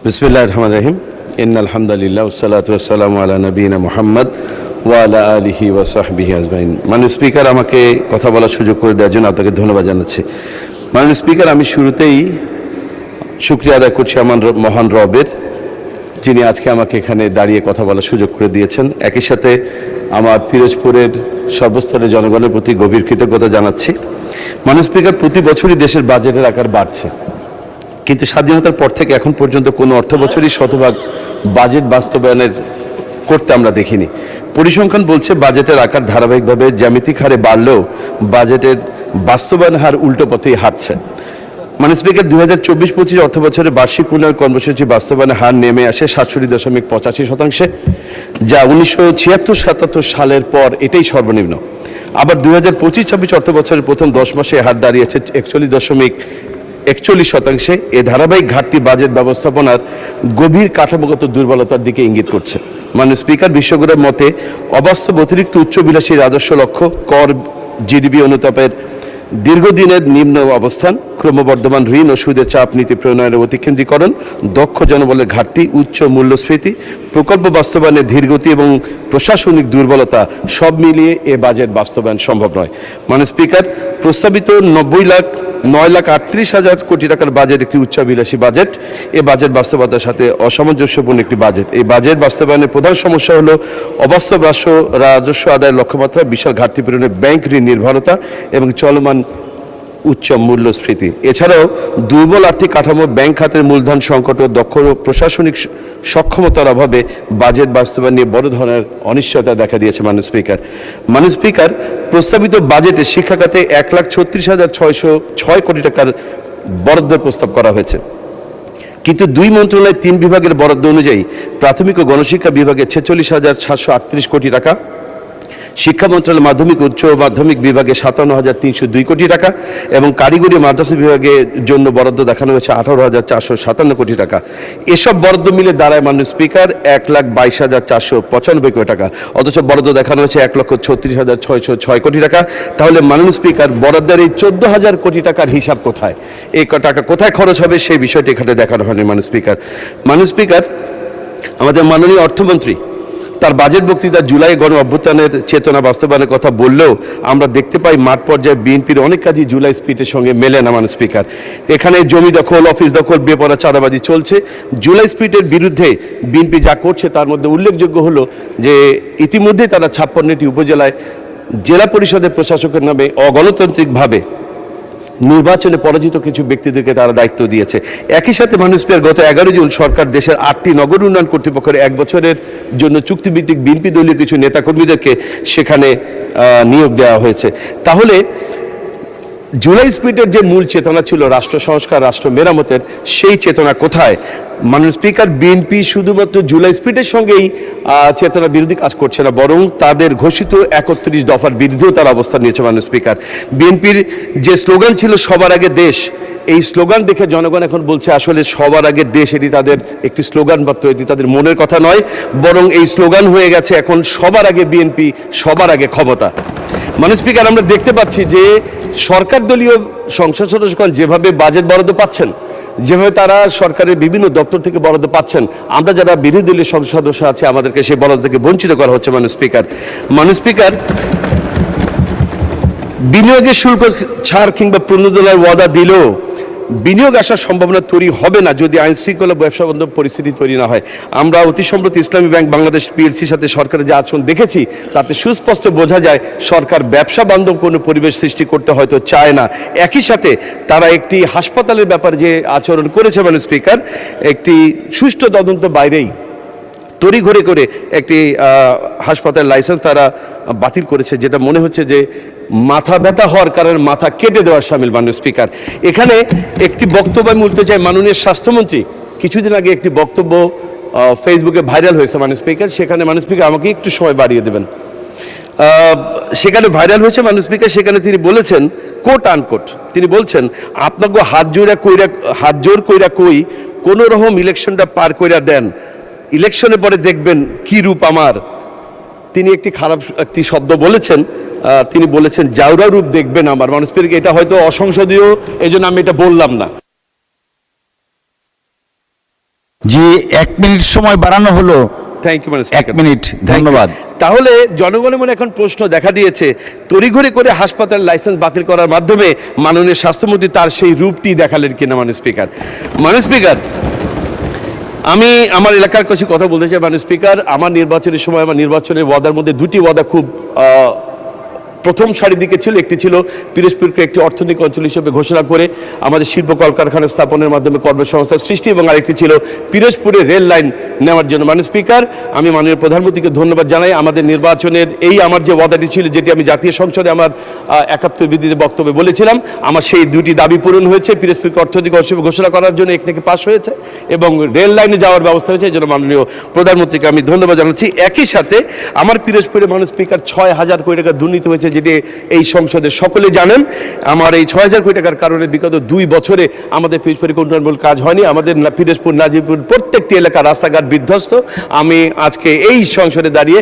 বিসমিল্লাহির রহমানির রহিম। ইন্নাল হামদুলিল্লাহ ওয়াসসালাতু ওয়াসসালামু আলা নবিয়িনা মুহাম্মদ ওয়া আলা আলিহি ওয়া সাহবিহি আজমাইন। মাননীয় স্পিকার, আমাকে কথা বলার সুযোগ করে দেওয়ার জন্য আপনাকে ধন্যবাদ জানাচ্ছি। মাননীয় স্পিকার, আমি শুরুতেই শুকরিয়া আদায় করছি আমার মহান রবের, যিনি আজকে আমাকে এখানে দাঁড়িয়ে কথা বলার সুযোগ করে দিয়েছেন। একই সাথে আমার পিরোজপুরের সর্বস্তরের জনগণের প্রতি গভীর কৃতজ্ঞতা জানাচ্ছি। মাননীয় স্পিকার, প্রতি বছরই দেশের বাজেটের আকার বাড়ছে, কিন্তু স্বাধীনতার পর থেকে এখন পর্যন্ত কোনো অর্থ বছরই শতভাগ বাজেট বাস্তবায়নের করতে আমরা দেখিনি। পরিসংখ্যান বলছে বাজেটের আকার ধারাবাহিকভাবে জ্যামিতিক হারে বাড়লেও বাজেটের বাস্তবায়ন হার উল্টো পথেই হাঁটছে। মাননীয় স্পিকার, 2024-25 অর্থ বছরে বার্ষিক উন্নয়ন কর্মসূচি বাস্তবায়নের হার নেমে আসে 67.85%, যা 1976-77 সালের পর এটাই সর্বনিম্ন। আবার 2025-26 অর্থ বছরের প্রথম 10 মাসে হার দাঁড়িয়েছে 41.41%। এ ধারাবাহিক ঘাটতি বাজেট ব্যবস্থাপনার গভীর কাঠামোগত দুর্বলতার দিকে ইঙ্গিত করছে। মাননীয় স্পিকার, বিশ্বগুলোর মতে অবাস্তব অতিরিক্ত উচ্চবিলাসী রাজস্ব লক্ষ্য, কর, জিডিপি অনুতাপের দীর্ঘদিনের নিম্ন অবস্থান, ক্রমবর্ধমান ঋণ ও সুদের চাপ, নীতি প্রণয়নের অতিকেন্দ্রীকরণ, দক্ষ জনবলের ঘাটতি, উচ্চ মূল্যস্ফীতি, প্রকল্প বাস্তবায়নে ধীরগতি এবং প্রশাসনিক দুর্বলতা সব মিলিয়ে এ বাজেট বাস্তবায়ন সম্ভব নয়। মাননীয় স্পিকার, প্রস্তাবিত 9,38,000 কোটি টাকার বাজেট একটি উচ্চাভিলাষী বাজেট। এ বাজেট বাস্তবতার সাথে অসামঞ্জস্যপূর্ণ একটি বাজেট। এই বাজেট বাস্তবায়নের প্রধান সমস্যা হলো অবাস্তব রাজস্ব আদায়ের লক্ষ্যমাত্রা, বিশাল ঘাটতি পূরণে ব্যাংক ঋণ নির্ভরতা এবং চলমান উচ্চ মূল্যস্ফীতি। এছাড়াও দুর্বল আর্থিক কাঠামো, ব্যাংক খাতের মূলধন সংকট ও দক্ষ প্রশাসনিক সক্ষমতার অভাবে বাজেট বাস্তবায়ন নিয়ে বড় ধরনের অনিশ্চয়তা দেখা দিয়েছে। মাননীয় স্পিকার, প্রস্তাবিত বাজেটে শিক্ষা খাতে 1,36,606 কোটি টাকার বরাদ্দের প্রস্তাব করা হয়েছে, কিন্তু দুই মন্ত্রণালয়ের 3 বিভাগের বরাদ্দ অনুযায়ী প্রাথমিক ও গণশিক্ষা বিভাগে 46,738 কোটি টাকা, শিক্ষা মন্ত্রণালয় মাধ্যমিক উচ্চ মাধ্যমিক বিভাগে 57,302 কোটি টাকা এবং কারিগরি মাদ্রাসা বিভাগের জন্য বরাদ্দ দেখানো হয়েছে 18,457 কোটি টাকা। এসব বরাদ্দ মিলে দাঁড়ায় মাননীয় স্পিকার 1,22,495 কোটি টাকা, অথচ বরাদ্দ দেখানো হয়েছে 1,36,606 কোটি টাকা। তাহলে মাননীয় স্পিকার, বরাদ্দের এই 14,000 কোটি টাকার হিসাব কোথায়? এই টাকা কোথায় খরচ হবে সেই বিষয়টি এখানে দেখানো হয়নি। মাননীয় স্পিকার, আমাদের মাননীয় অর্থমন্ত্রী তার বাজেট বক্তৃতা জুলাই গণ অভ্যুত্থানের চেতনা বাস্তবায়নের কথা বললেও আমরা দেখতে পাই মাঠ পর্যায়ে বিএনপির অনেক কাজই জুলাই স্পিরিটের সঙ্গে মেলে না। মাননীয় স্পিকার, এখানে জমি দখল, অফিস দখল, বেপরোয়া চাঁদাবাজি চলছে। জুলাই স্পিরিটের বিরুদ্ধে বিএনপি যা করছে তার মধ্যে উল্লেখযোগ্য হলো যে ইতিমধ্যেই তারা 56টি উপজেলায় জেলা পরিষদের প্রশাসকের নামে অগণতান্ত্রিকভাবে নির্বাচনে পরাজিত কিছু ব্যক্তিদেরকে তারা দায়িত্ব দিয়েছে। একই সাথে মাননীয় স্পিকার, গত 11 জুন সরকার দেশের 8টি নগর উন্নয়ন কর্তৃপক্ষের 1 বছরের জন্য চুক্তিভিত্তিক বিএনপি দলীয় কিছু নেতাকর্মীদেরকে সেখানে নিয়োগ দেওয়া হয়েছে। তাহলে জুলাই স্পিরিটের যে মূল চেতনা ছিল রাষ্ট্র সংস্কার, রাষ্ট্র মেরামতের, সেই চেতনা কোথায়? মাননীয় স্পিকার, বিএনপি শুধুমাত্র জুলাই স্পিরিটের সঙ্গেই চেতনা বিরোধী কাজ করছে না, বরং তাদের ঘোষিত 31 দফার বিরুদ্ধেও তারা অবস্থান নিয়েছে। মাননীয় স্পিকার, বিএনপির যে স্লোগান ছিল সবার আগে দেশ, এই স্লোগান দেখে জনগণ এখন বলছে আসলে সবার আগে দেশ এটি তাদের একটি স্লোগান মাত্র, এটি তাদের মনের কথা নয়, বরং এই স্লোগান হয়ে গেছে এখন সবার আগে বিএনপি, সবার আগে ক্ষমতা। মাননীয় স্পিকার, আমরা দেখতে পাচ্ছি যে সরকার দলীয় সংসদ সদস্যগণ যেভাবে বাজেট বরাদ্দ পাচ্ছেন, যেভাবে তারা সরকারের বিভিন্ন দপ্তর থেকে বরাদ্দ পাচ্ছেন, আমরা যারা বিরোধী দলীয় সংসদ সদস্য আছে আমাদেরকে সেই বরাদ্দ থেকে বঞ্চিত করা হচ্ছে। মাননীয় স্পিকার, বিনিয়োগের শুল্ক ছাড় কিংবা প্রণোদনার ওয়াদা দিলেও বিনিয়োগ আসার সম্ভাবনা তৈরি হবে না যদি আইন শৃঙ্খলা ব্যবসা বান্ধব পরিস্থিতি তৈরি না হয়। আমরা অতি সম্প্রতি ইসলামী ব্যাংক বাংলাদেশ পিএলসির সাথে সরকারের যে আচরণ দেখেছি তাতে সুস্পষ্ট বোঝা যায় সরকার ব্যবসা বান্ধব কোনো পরিবেশ সৃষ্টি করতে হয়তো চায় না। একই সাথে তারা একটি হাসপাতালের ব্যাপারে যে আচরণ করেছে মাননীয় স্পিকার, একটি সুষ্ঠু তদন্ত বাইরেই তড়িঘড়ি করে একটি হাসপাতাল লাইসেন্স তারা বাতিল করেছে, যেটা মনে হচ্ছে যে মাথা ব্যথা হওয়ার কারণে মাথা কেটে দেওয়ার সামিল। মাননীয় স্পিকার, এখানে একটি বক্তব্য আমি বলতে চাই, মাননীয় স্বাস্থ্যমন্ত্রী কিছুদিন আগে একটি বক্তব্য ফেসবুকে ভাইরাল হয়েছে। মাননীয় স্পিকার, সেখানে মাননীয় স্পিকার আমাকে একটু সময় বাড়িয়ে দেবেন, সেখানে ভাইরাল হয়েছে। মাননীয় স্পিকার, সেখানে তিনি বলেছেন, কোট আনকোট, তিনি বলছেন আপনাকে হাত জোর কইরা কই কোন রকম ইলেকশনটা পার কইরা দেন, ইলেকশনের পরে দেখবেন কি রূপ আমার। তিনি একটি শব্দ বলেছেন, তিনি বলেছেন জাউরা রূপ দেখবেন আমার। মাননীয় স্পিকার, এটা হয়তো অসংসদীয়, এই জন্য আমি এটা বললাম না। জি, 1 মিনিট সময় বাড়ানো হলো। থ্যাংক ইউ 1 মিনিট, ধন্যবাদ। তাহলে জনগণের মনে এখন প্রশ্ন দেখা দিয়েছে, তড়িঘড়ি করে হাসপাতাল লাইসেন্স বাতিল করার মাধ্যমে মাননীয় স্বাস্থ্যমন্ত্রী তার সেই রূপটি দেখালেন কিনা। মাননীয় স্পিকার, আমি আমার এলাকার কিছু কথা বলতে চাই। মাননীয় স্পিকার, আমার নির্বাচনের সময় আমার নির্বাচনের ওয়াদার মধ্যে দুটি ওয়াদা খুব প্রথম সারির দিকে ছিল। একটি ছিল পিরোজপুরকে একটি অর্থনৈতিক অঞ্চল হিসেবে ঘোষণা করে আমাদের শিল্প কলকারখানা স্থাপনের মাধ্যমে কর্মসংস্থান সৃষ্টি, এবং আরেকটি ছিল পিরোজপুরে রেল লাইন নেওয়ার জন্য। মাননীয় স্পিকার, আমি মাননীয় প্রধানমন্ত্রীকে ধন্যবাদ জানাই। আমাদের নির্বাচনের এই আমার যে ওয়াদাটি ছিল, যেটি আমি জাতীয় সংসদে আমার ৭১ বিধিতে বক্তব্যে বলেছিলাম, আমার সেই দুটি দাবি পূরণ হয়েছে। পিরোজপুরকে অর্থনৈতিক অঞ্চল ঘোষণা করার জন্য একটি পাস হয়েছে এবং রেল লাইনে যাওয়ার ব্যবস্থা হয়েছে। এই জন্য মাননীয় প্রধানমন্ত্রীকে আমি ধন্যবাদ জানাচ্ছি। একই সাথে আমার পিরোজপুরে মাননীয় স্পিকার ৬,০০০ কোটি টাকা দুর্নীতি হয়েছে, যেটি এই সংসদে সকলে জানেন। আমার এই ৬,০০০ কোটি টাকার কারণে বিগত 2 বছরে আমাদের পিরোজপুরে উন্নয়নমূলক কাজ হয়নি। আমাদের পিরোজপুর, নাজিরপুর প্রত্যেকটি এলাকা রাস্তাঘাট বিধ্বস্ত। আমি আজকে এই সংসদে দাঁড়িয়ে